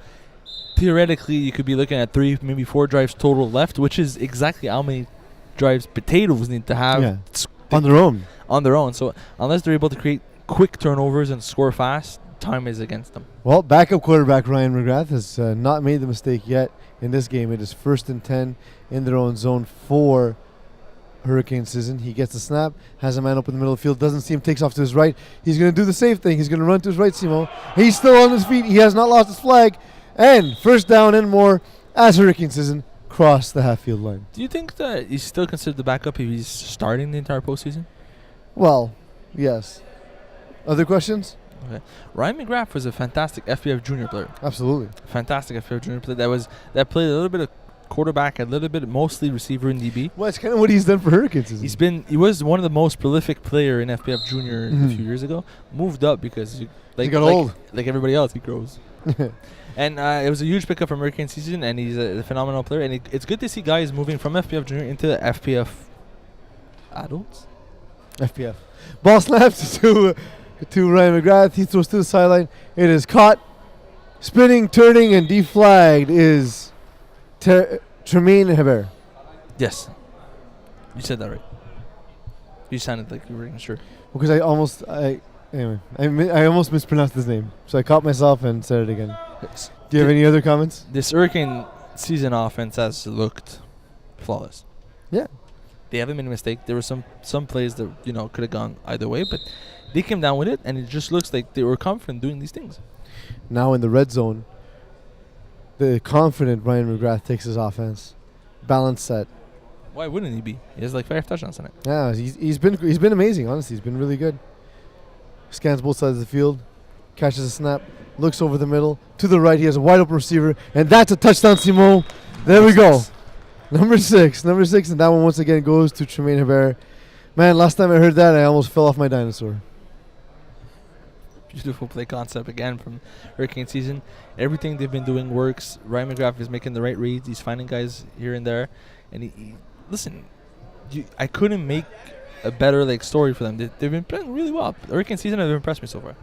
theoretically, you could be looking at 3, maybe 4 drives total left, which is exactly how many drives Potatoes need to have on their own. On their own. So unless they're able to create quick turnovers and score fast, time is against them. Well, backup quarterback Ryan McGrath has not made the mistake yet in this game. It is 1st and 10 in their own zone for Hurricane season. He gets the snap, has a man up in the middle of the field, doesn't see him, takes off to his right. He's going to do the same thing. He's going to run to his right, Simo. He's still on his feet. He has not lost his flag. And 1st down and more as Hurricane season cross the half-field line. Do you think that he's still considered the backup if he's starting the entire postseason? Well, yes. Other questions? Okay. Ryan McGrath was a fantastic FPF junior player. Absolutely. Fantastic FPF junior player that played a little bit of quarterback, a little bit mostly receiver in DB. Well, it's kind of what he's done for Hurricanes. He was one of the most prolific player in FPF junior a Mhm. few years ago. Moved up because He got old. Like everybody else, he grows. And it was a huge pickup from Hurricane season, and he's a phenomenal player. And it's good to see guys moving from FPF junior into FPF adults. FPF. Ball snaps to Ryan McGrath. He throws to the sideline. It is caught, spinning, turning, and deflagged is Tremaine Hebert. Yes, you said that right. You sounded like you weren't sure. Because I almost mispronounced his name, so I caught myself and said it again. Do you have any other comments? This Hurricane season offense has looked flawless. Yeah. They haven't made a mistake. There were some plays that could have gone either way, but they came down with it, and it just looks like they were confident doing these things. Now in the red zone, the confident Ryan McGrath takes his offense, balance set. Why wouldn't he be? He has like 5 touchdowns on it. Yeah, he's been amazing. Honestly, he's been really good. Scans both sides of the field, catches a snap, looks over the middle to the right. He has a wide open receiver, and that's a touchdown, Simon. There we go. Number six, and that one once again goes to Tremaine Hebert. Man, last time I heard that, I almost fell off my dinosaur. Beautiful play concept again from Hurricane season. Everything they've been doing works. Ryan McGrath is making the right reads. He's finding guys here and there, and listen. I couldn't make a better story for them. They've been playing really well. Hurricane season have impressed me so far.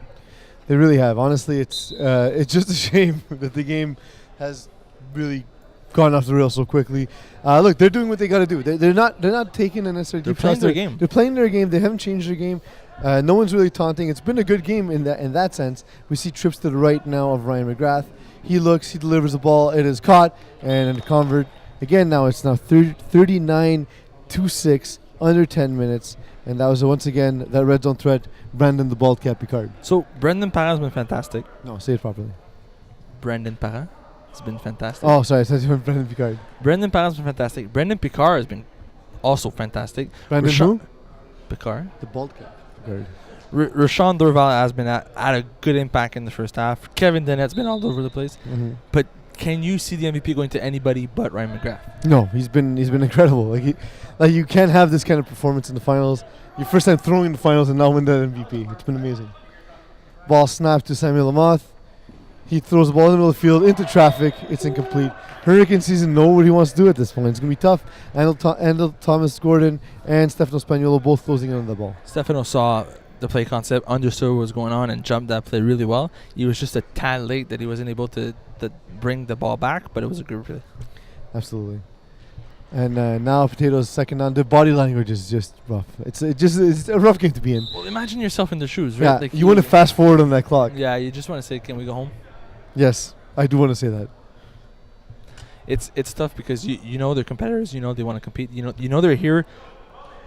They really have. Honestly, it's just a shame that the game has really gone off the rails so quickly. Look, they're doing what they got to do. They're not taking a necessary They're deep playing shots. their game. They're playing their game. They haven't changed their game. No one's really taunting. It's been a good game in that sense. We see trips to the right now of Ryan McGrath. He looks. He delivers the ball. It is caught and convert again. Now it's 39-6 under 10 minutes, and that was once again that red zone threat. Brandon the Bald Cat Picard. So Brendan Parra has been fantastic. No, say it properly. Brandon Parra has been fantastic. Oh, sorry, I said you were Brandon Picard. Brendan Parra has been fantastic. Brendan Picard has been also fantastic. Brandon who? Picard. The Bald Cat Picard. Rashawn Dorval has been at a good impact in the first half. Kevin Dennett's been all over the place. Mm-hmm. But can you see the MVP going to anybody but Ryan McGrath? No, he's been incredible. Like you can't have this kind of performance in the finals. Your first time throwing in the finals and now win that MVP. It's been amazing. Ball snapped to Samuel Lamoth. He throws the ball in the middle of the field into traffic. It's incomplete. Hurricane season know what he wants to do at this point. It's going to be tough. Andel Thomas Gordon and Stefano Spagnuolo both closing in on the ball. Stefano saw the play concept, understood what was going on, and jumped that play really well. He was just a tad late that he wasn't able to bring the ball back, but it was a good play. Absolutely. And now Potatoes second down. The body language is just rough. It's a rough game to be in. Well, imagine yourself in their shoes, right? Yeah, you want to fast forward on that clock. Yeah, you just want to say, can we go home? Yes, I do want to say that. It's tough because you know they're competitors. You know they want to compete. You know they're here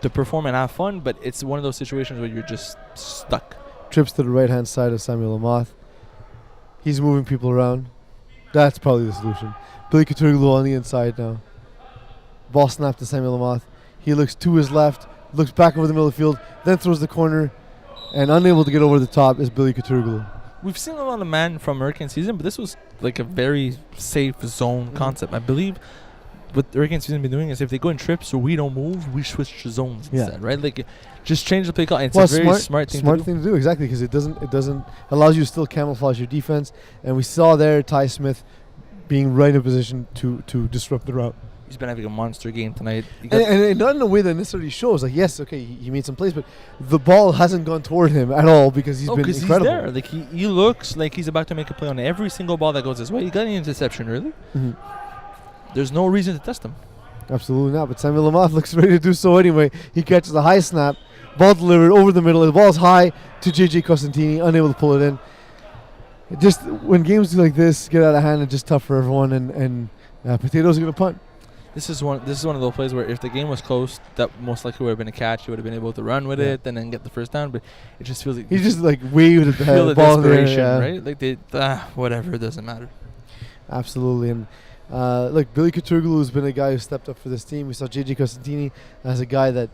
to perform and have fun. But it's one of those situations where you're just stuck. Trips to the right-hand side of Samuel Lamoth. He's moving people around. That's probably the solution. Billy Couturoglu on the inside now. Ball snapped to Samuel Lamoth. He looks to his left, looks back over the middle of the field, then throws the corner, and unable to get over the top is Billy Couturoglu. We've seen a lot of man from Hurricane season, but this was like a very safe zone concept. I believe what the Hurricane season been doing is if they go in trips so we don't move, we switch to zones instead, right? Like just change the play call. And it's a very smart thing to do. Exactly, because it doesn't allows you to still camouflage your defense. And we saw there Ty Smith being right in position to disrupt the route. He's been having a monster game tonight. And not in a way that necessarily shows. Like, yes, okay, he made some plays, but the ball hasn't gone toward him at all because he's been incredible. He's there. Like he looks like he's about to make a play on every single ball that goes his way. He got an interception early. Mm-hmm. There's no reason to test him. Absolutely not. But Samuel Lamoth looks ready to do so anyway. He catches a high snap, ball delivered over the middle. The ball's high to JJ Costantini, unable to pull it in. Just when games like this get out of hand, it's just tough for everyone. And Potatoes are going to punt. This is one of those plays where if the game was close, that most likely would have been a catch. You would have been able to run with it and then get the first down. But it just feels like he just like waved at the feel the ball desperation, there, right? Like whatever, it doesn't matter. Absolutely. And look, Billy Couturoglu has been a guy who stepped up for this team. We saw JJ Costantini as a guy that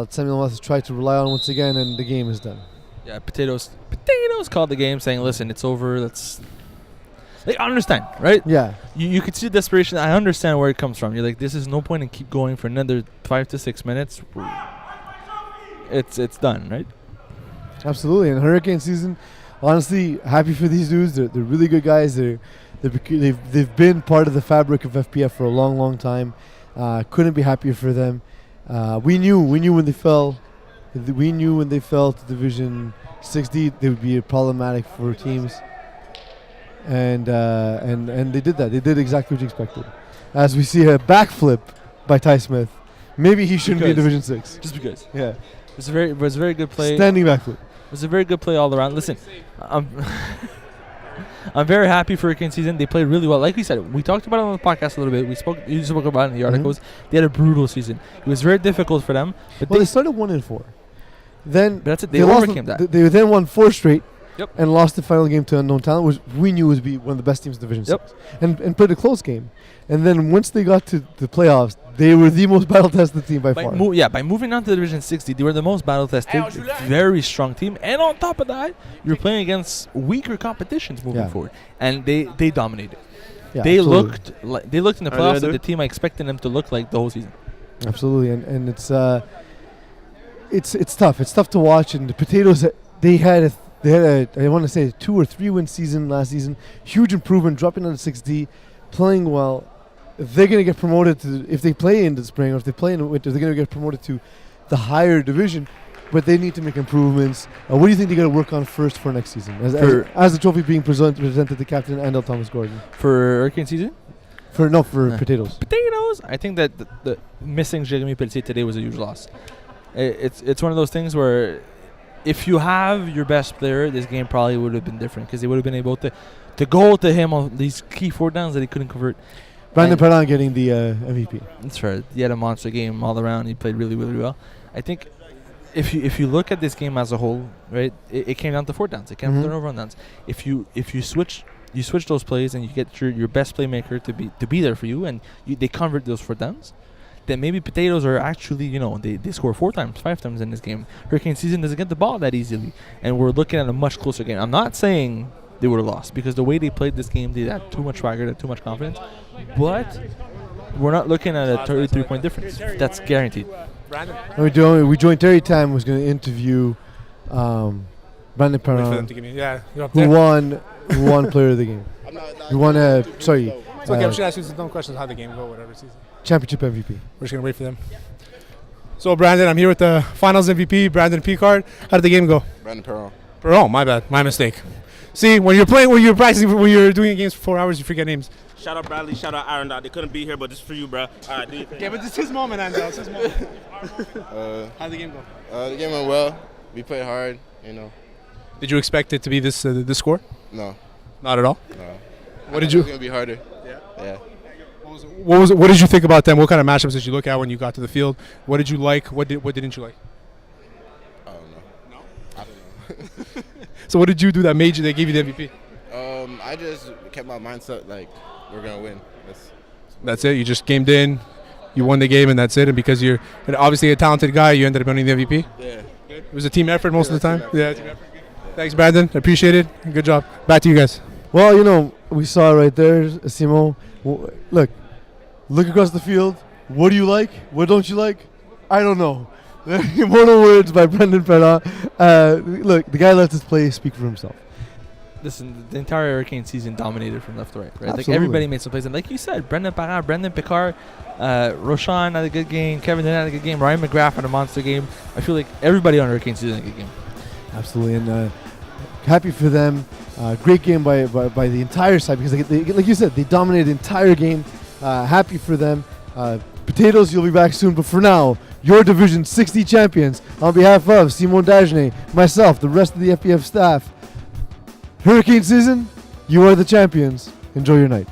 Samuel Lamoth has tried to rely on once again, and the game is done. Yeah, Potatoes Potatoes called the game, saying, "Listen, it's over. Let's." Like, I understand, right? Yeah. You could see the desperation. I understand where it comes from. You're like, this is no point in keep going for another 5 to 6 minutes. It's done, right? Absolutely. And hurricane season, honestly, happy for these dudes. They're really good guys. They've been part of the fabric of FPF for a long, long time. Couldn't be happier for them. We knew when they fell. We knew when they fell to Division 60, they would be problematic for teams. And they did that. They did exactly what you expected. As we see a backflip by Ty Smith. Maybe he shouldn't be in Division 6. Just because. Yeah. It was a very good play. Standing backflip. It was a very good play all around. Listen, I'm very happy for Hurricane season. They played really well. Like we said, we talked about it on the podcast a little bit. You spoke about it in the articles. They had a brutal season. It was very difficult for them. But Well, they started 1-4. Then But that's it. They lost overcame that. They then won 4 straight. Yep. And lost the final game to Unknown Talent, which we knew was be one of the best teams in Division 6. And played a close game. And then once they got to the playoffs, they were the most battle-tested team by far. By moving on to Division 60, they were the most battle-tested, very strong team. And on top of that, you're playing against weaker competitions moving forward. And they dominated. Yeah, they absolutely. looked in the playoffs like the team I expected them to look like the whole season. Absolutely. And it's tough. It's tough to watch. And the Potatoes, they had a I want to say 2 or 3 win season last season. Huge improvement, dropping out of 6D, playing well. They're going to get promoted to, if they play in the spring or if they play in the winter, they're going to get promoted to the higher division. But they need to make improvements. What do you think they got to work on first for next season? As the trophy being presented to captain Andel Thomas Gordon. For Hurricane season? For Potatoes. Potatoes. I think that the missing Jeremy Pelletier today was a huge loss. It's one of those things where if you have your best player, this game probably would have been different because they would have been able to go to him on these key 4 downs that he couldn't convert. Brandon Perron getting the MVP. That's right. He had a monster game all around. He played really, really well. I think if you look at this game as a whole, right, it came down to 4 downs. It came down to turnover on downs. If you switch those plays and you get your best playmaker to be there for you, and they convert those 4 downs, then maybe Potatoes are actually, they score 4 times, 5 times in this game. Hurricane season doesn't get the ball that easily, and we're looking at a much closer game. I'm not saying they would have lost because the way they played this game, they had too much swagger, they had too much confidence, but we're not looking at a 33-point difference. That's guaranteed. We joined Terry Tam, who's going to interview Brandon Perron, who won player of the game. Who won It's okay, I'm just going to ask you some dumb questions how the game go, whatever season. Championship MVP. We're just going to wait for them. So, Brandon, I'm here with the finals MVP, Brandon Picard. How did the game go? Brandon Perron. Oh, my bad. My mistake. See, when you're practicing, when you're doing games for 4 hours, you forget names. Shout out Bradley, shout out Aaron Dot. They couldn't be here, but this is for you, bro. All right, do your thing. Yeah, but this is his moment, Andel. It's his moment. How'd the game go? The game went well. We played hard, Did you expect it to be this score? No. Not at all? No. What did you? It's going to be harder. Yeah. What did you think about them? What kind of matchups did you look at when you got to the field? What did you like? What didn't you like? I don't know. I don't know. So what did you do that gave you the MVP? I just kept my mindset like we're going to win. That's it? You just gamed in, you won the game, and that's it? And because you're obviously a talented guy, you ended up winning the MVP? Yeah. It was a team effort most of the time? Yeah, team effort. Thanks, Brandon. Appreciate it. Good job. Back to you guys. Well, we saw right there, Simon. Look across the field. What do you like? What don't you like? I don't know. Immortal words by Brandon Perron. Look, the guy lets his play speak for himself. Listen, the entire Hurricane season dominated from left to right. Like Absolutely. everybody made some plays, and like you said, Brandon Perron, Brandon Picard, Roshan had a good game, Kevin Dunn had a good game, Ryan McGrath had a monster game. I feel like everybody on Hurricane season had a good game. Absolutely, and happy for them. Great game by the entire side because, they, like you said, they dominated the entire game. Happy for them. Potatoes, you'll be back soon, but for now, your Division 60 champions, on behalf of Simon Dagenet, myself, the rest of the FPF staff, Hurricane season, you are the champions. Enjoy your night.